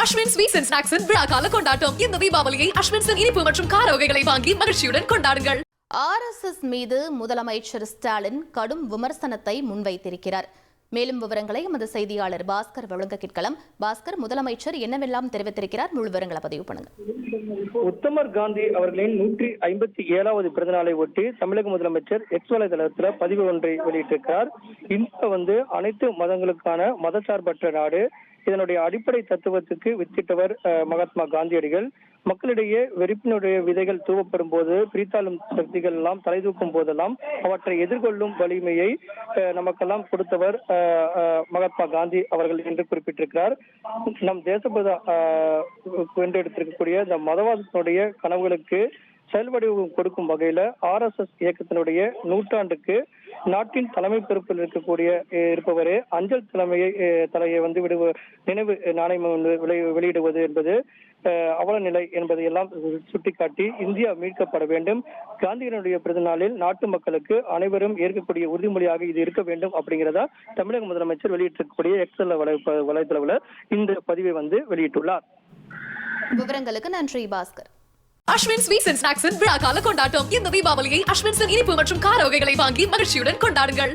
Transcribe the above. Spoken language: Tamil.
அஸ்வின் ஸ்வீட்ஸ் அண்ட் ஸ்நாக்ஸின் விழாக்கால கொண்டாட்டம். இந்த தீபாவளியை அஸ்வின்ஸின் இனிப்பு மற்றும் கார வகைகளை வாங்கி மகிழ்ச்சியுடன் கொண்டாடுங்கள். RSS மீது முதலமைச்சர் ஸ்டாலின் கடும் விமர்சனத்தை முன்வைத்திருக்கிறார். மேலும் விவரங்களை எமது செய்தியாளர் பாஸ்கர் வழங்க கேட்கலாம். பாஸ்கர், முதலமைச்சர் என்னவெல்லாம் தெரிவித்திருக்கிறார்? முழு விவரங்களை பதிவு பண்ணுங்க. உத்தமர் காந்தி அவர்களின் 157வது பிறந்த நாளை ஒட்டி தமிழக முதலமைச்சர் எக்ஸ் வலைதளத்தில் பதிவு ஒன்றை வெளியிட்டிருக்கிறார். இந்தியா அனைத்து மதங்களுக்கான மதசார்பற்ற நாடு. இதனுடைய அடிப்படை தத்துவத்துக்கு வித்திட்டவர் மகாத்மா காந்தியடிகள். மக்களிடையே வெறுப்பினுடைய விதைகள் தூவப்படும் போது, பிரித்தாளும் சக்திகள் எல்லாம் தலை தூக்கும் போதெல்லாம் அவற்றை எதிர்கொள்ளும் வலிமையை நமக்கெல்லாம் கொடுத்தவர் மகாத்மா காந்தி அவர்கள் என்று குறிப்பிட்டிருக்கிறார். நம் தேசபத வென்றெடுத்திருக்கக்கூடிய இந்த மதவாதத்தினுடைய கனவுகளுக்கு செயல்வடிவம் கொடுக்கும் வகையில RSS இயக்கத்தினுடைய நூற்றாண்டுக்கு நாட்டின் தலைமை பொறுப்பில் இருப்பவரே அஞ்சல் தலையை நினைவு நாணயம் வெளியிடுவது என்பது அவல நிலை என்பதை எல்லாம் சுட்டிக்காட்டி இந்தியா மீட்கப்பட வேண்டும். காந்தியினுடைய பிறந்த நாளில் நாட்டு மக்களுக்கு அனைவரும் ஏற்கக்கூடிய உறுதிமொழியாக இது இருக்க வேண்டும் அப்படிங்கிறதா தமிழக முதலமைச்சர் வெளியிட்டிருக்கக்கூடிய எக்ஸல் வலைதளவில் இந்த பதிவை வெளியிட்டுள்ளார். விவரங்களுக்கு நன்றி பாஸ்கர். அஸ்வின் ஸ்வீட்ஸ் அண்ட் ஸ்நாக்ஸின் விழாக்கால கொண்டாட்டம். இந்த தீபாவளியை அஸ்வின்ஸின் இனிப்பு மற்றும் கார வகைகளை வாங்கி மகிழ்ச்சியுடன் கொண்டாடுங்கள்.